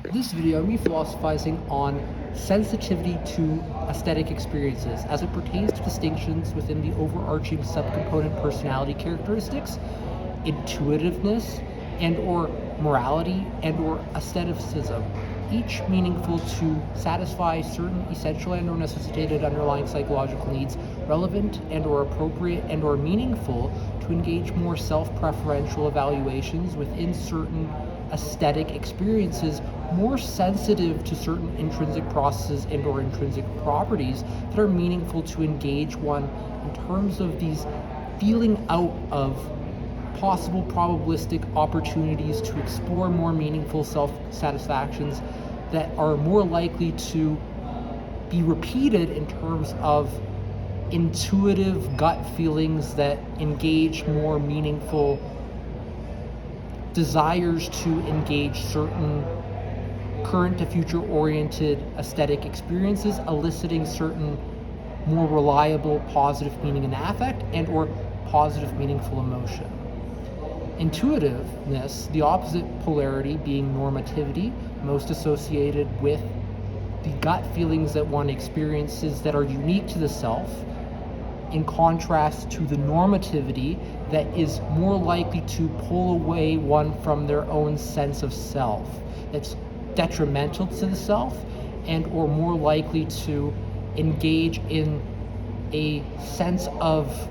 In this video, I'm going to be philosophizing on sensitivity to aesthetic experiences as it pertains to distinctions within the overarching subcomponent personality characteristics, intuitiveness, and or morality, and or aestheticism, each meaningful to satisfy certain essential and or necessitated underlying psychological needs, relevant and or appropriate and or meaningful to engage more self-preferential evaluations within certain aesthetic experiences, more sensitive to certain intrinsic processes and or intrinsic properties that are meaningful to engage one in terms of these feeling out of possible probabilistic opportunities to explore more meaningful self-satisfactions that are more likely to be repeated in terms of intuitive gut feelings that engage more meaningful desires to engage certain current to future oriented aesthetic experiences, eliciting certain more reliable positive meaning and affect and or positive meaningful emotion. Intuitiveness, the opposite polarity being normativity, most associated with the gut feelings that one experiences that are unique to the self, in contrast to the normativity that is more likely to pull away one from their own sense of self, that's detrimental to the self, and or more likely to engage in a sense of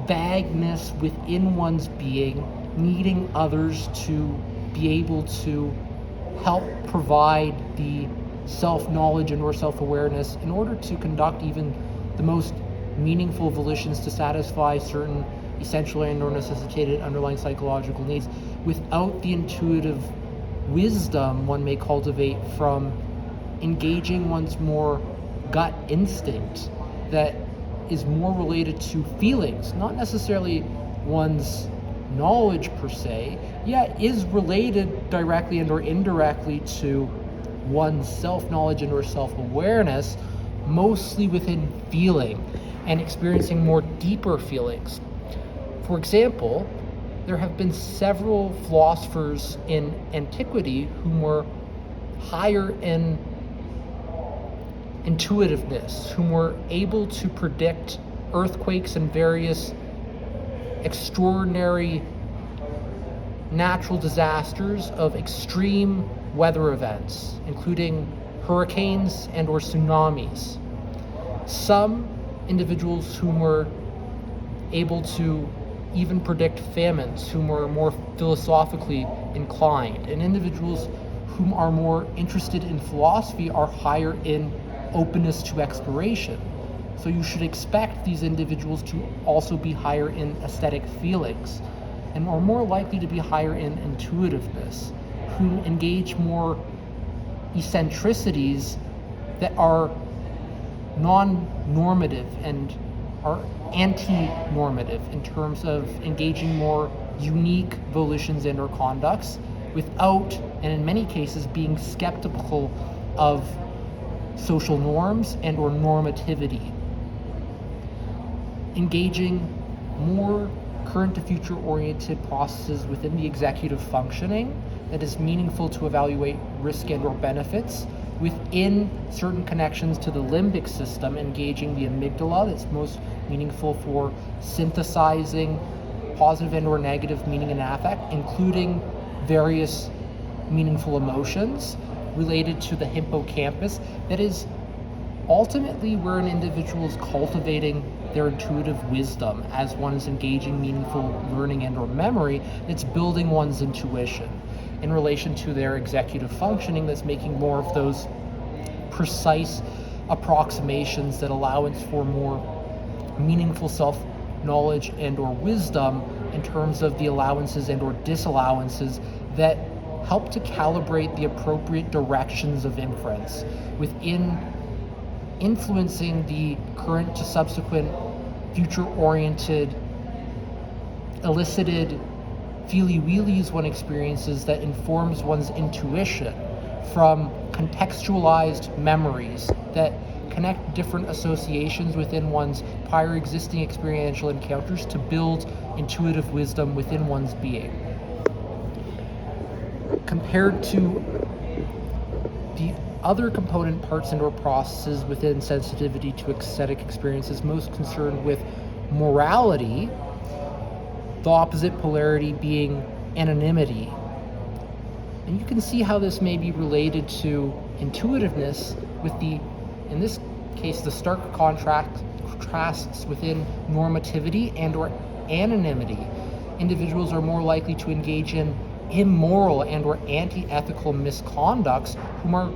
vagueness within one's being, needing others to be able to help provide the self-knowledge and or self-awareness in order to conduct even the most meaningful volitions to satisfy certain essential and or necessitated underlying psychological needs without the intuitive wisdom one may cultivate from engaging one's more gut instinct that is more related to feelings, not necessarily one's knowledge per se, yet is related directly and or indirectly to one's self-knowledge and or self-awareness, mostly within feeling and experiencing more deeper feelings. For example, there have been several philosophers in antiquity who were higher in intuitiveness, whom were able to predict earthquakes and various extraordinary natural disasters of extreme weather events, including hurricanes and or tsunamis. Some individuals whom were able to even predict famines, whom were more philosophically inclined, and individuals whom are more interested in philosophy are higher in openness to exploration. So you should expect these individuals to also be higher in aesthetic feelings and are more likely to be higher in intuitiveness, who engage more eccentricities that are non-normative and are anti-normative in terms of engaging more unique volitions and or conducts without, and in many cases, being skeptical of social norms and or normativity. Engaging more current to future oriented processes within the executive functioning that is meaningful to evaluate risk and or benefits within certain connections to the limbic system, engaging the amygdala that's most meaningful for synthesizing positive and or negative meaning and affect, including various meaningful emotions related to the hippocampus that is ultimately where an individual is cultivating their intuitive wisdom as one is engaging meaningful learning and or memory. It's building one's intuition in relation to their executive functioning that's making more of those precise approximations that allowance for more meaningful self-knowledge and or wisdom in terms of the allowances and or disallowances that help to calibrate the appropriate directions of inference within influencing the current to subsequent future-oriented, elicited feely-wheelies one experiences that informs one's intuition from contextualized memories that connect different associations within one's prior existing experiential encounters to build intuitive wisdom within one's being. compared to the other component parts and or processes within sensitivity to aesthetic experiences most concerned with morality, the opposite polarity being anonymity. And you can see how this may be related to intuitiveness with the, in this case, the stark contrasts within normativity and or anonymity. Individuals are more likely to engage in immoral and or anti-ethical misconducts whom are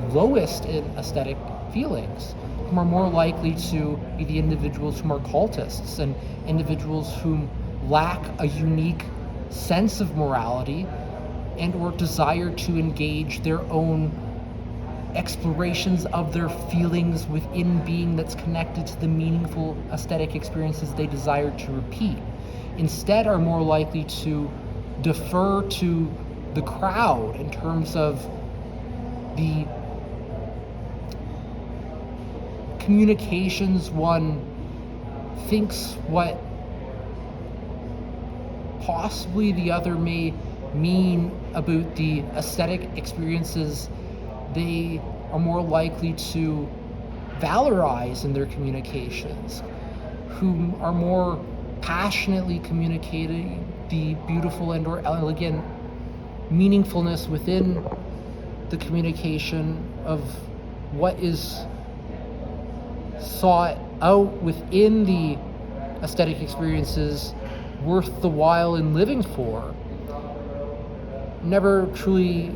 lowest in aesthetic feelings, whom are more likely to be the individuals whom are cultists and individuals whom lack a unique sense of morality and or desire to engage their own explorations of their feelings within being that's connected to the meaningful aesthetic experiences they desire to repeat. Instead are more likely to defer to the crowd in terms of the communications one thinks what possibly the other may mean about the aesthetic experiences. They are more likely to valorize in their communications, whom are more passionately communicating the beautiful and or elegant meaningfulness within the communication of what is sought out within the aesthetic experiences worth the while in living for. Never truly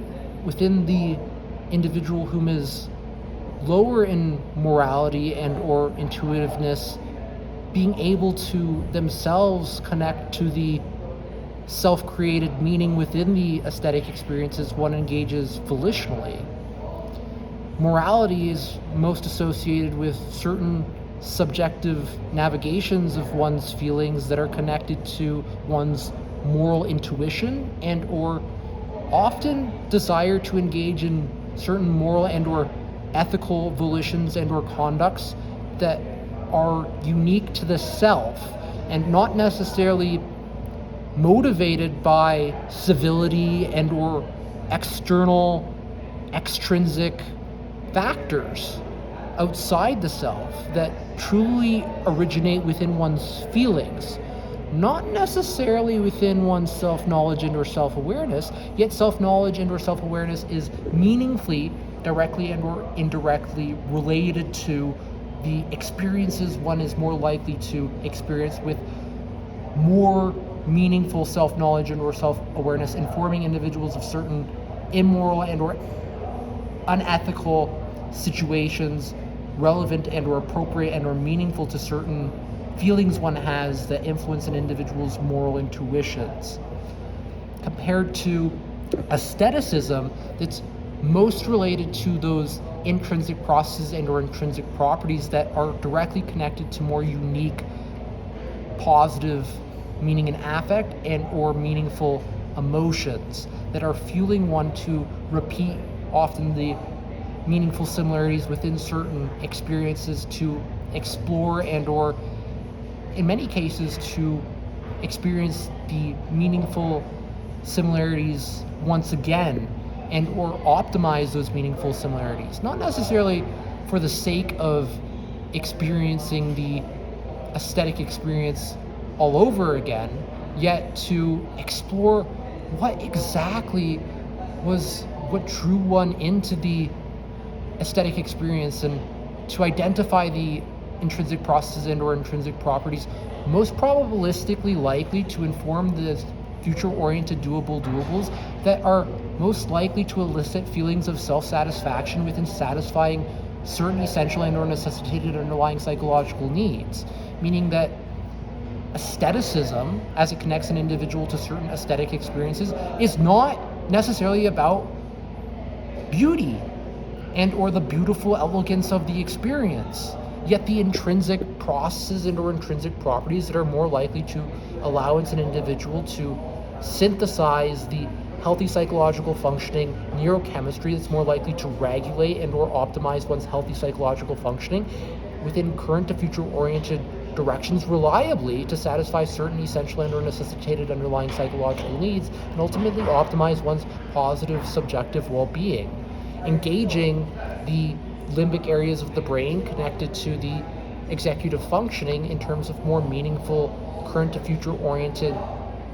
within the individual whom is lower in morality and or intuitiveness being able to themselves connect to the self-created meaning within the aesthetic experiences one engages volitionally. Morality is most associated with certain subjective navigations of one's feelings that are connected to one's moral intuition and or often desire to engage in certain moral and or ethical volitions and or conducts that are unique to the self and not necessarily motivated by civility and or extrinsic factors outside the self that truly originate within one's feelings, not necessarily within one's self-knowledge and or self-awareness, yet self-knowledge and or self-awareness is meaningfully, directly and or indirectly related to the experiences one is more likely to experience with more meaningful self-knowledge and or self-awareness, informing individuals of certain immoral and or unethical situations relevant and or appropriate and or meaningful to certain feelings one has that influence an individual's moral intuitions. Compared to aestheticism, that's most related to those intrinsic processes and or intrinsic properties that are directly connected to more unique positive meaning and affect and or meaningful emotions that are fueling one to repeat often the meaningful similarities within certain experiences, to explore and or in many cases to experience the meaningful similarities once again and or optimize those meaningful similarities, not necessarily for the sake of experiencing the aesthetic experience all over again, yet to explore what exactly was what drew one into the aesthetic experience and to identify the intrinsic processes and or intrinsic properties most probabilistically likely to inform the future-oriented doables that are most likely to elicit feelings of self-satisfaction within satisfying certain essential and or necessitated underlying psychological needs, meaning that aestheticism, as it connects an individual to certain aesthetic experiences, is not necessarily about beauty and or the beautiful elegance of the experience, yet the intrinsic processes and or intrinsic properties that are more likely to allow an individual to synthesize the healthy psychological functioning neurochemistry that's more likely to regulate and or optimize one's healthy psychological functioning within current to future oriented directions reliably to satisfy certain essential and or necessitated underlying psychological needs, and ultimately optimize one's positive subjective well-being. Engaging the limbic areas of the brain connected to the executive functioning in terms of more meaningful, current to future oriented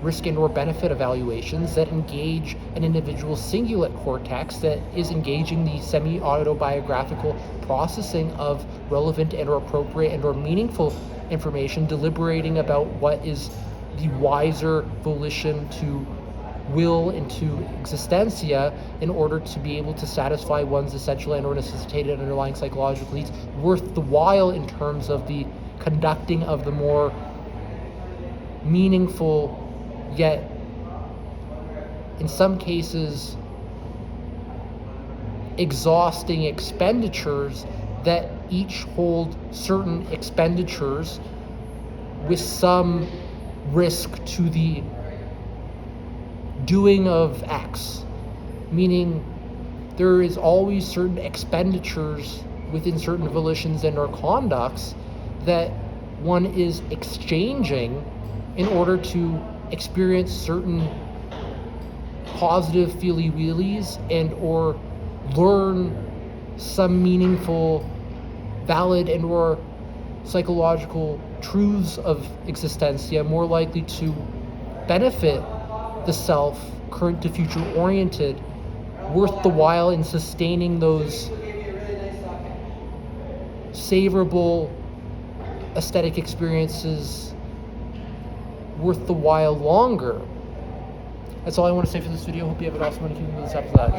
risk and or benefit evaluations that engage an individual's cingulate cortex, that is engaging the semi-autobiographical processing of relevant and or appropriate and or meaningful information, deliberating about what is the wiser volition to will into existentia in order to be able to satisfy one's essential and or necessitated underlying psychological needs, worth the while in terms of the conducting of the more meaningful, yet in some cases exhausting expenditures that each hold certain expenditures with some risk to the doing of X, meaning there is always certain expenditures within certain volitions and or conducts that one is exchanging in order to experience certain positive feely-wheelies and or learn some meaningful, valid and or psychological truths of existentia, more likely to benefit the self, current to future oriented, worth the while in sustaining those savorable aesthetic experiences worth the while longer. That's all I want to say for this video. Hope you have an awesome one. If you can do this episode.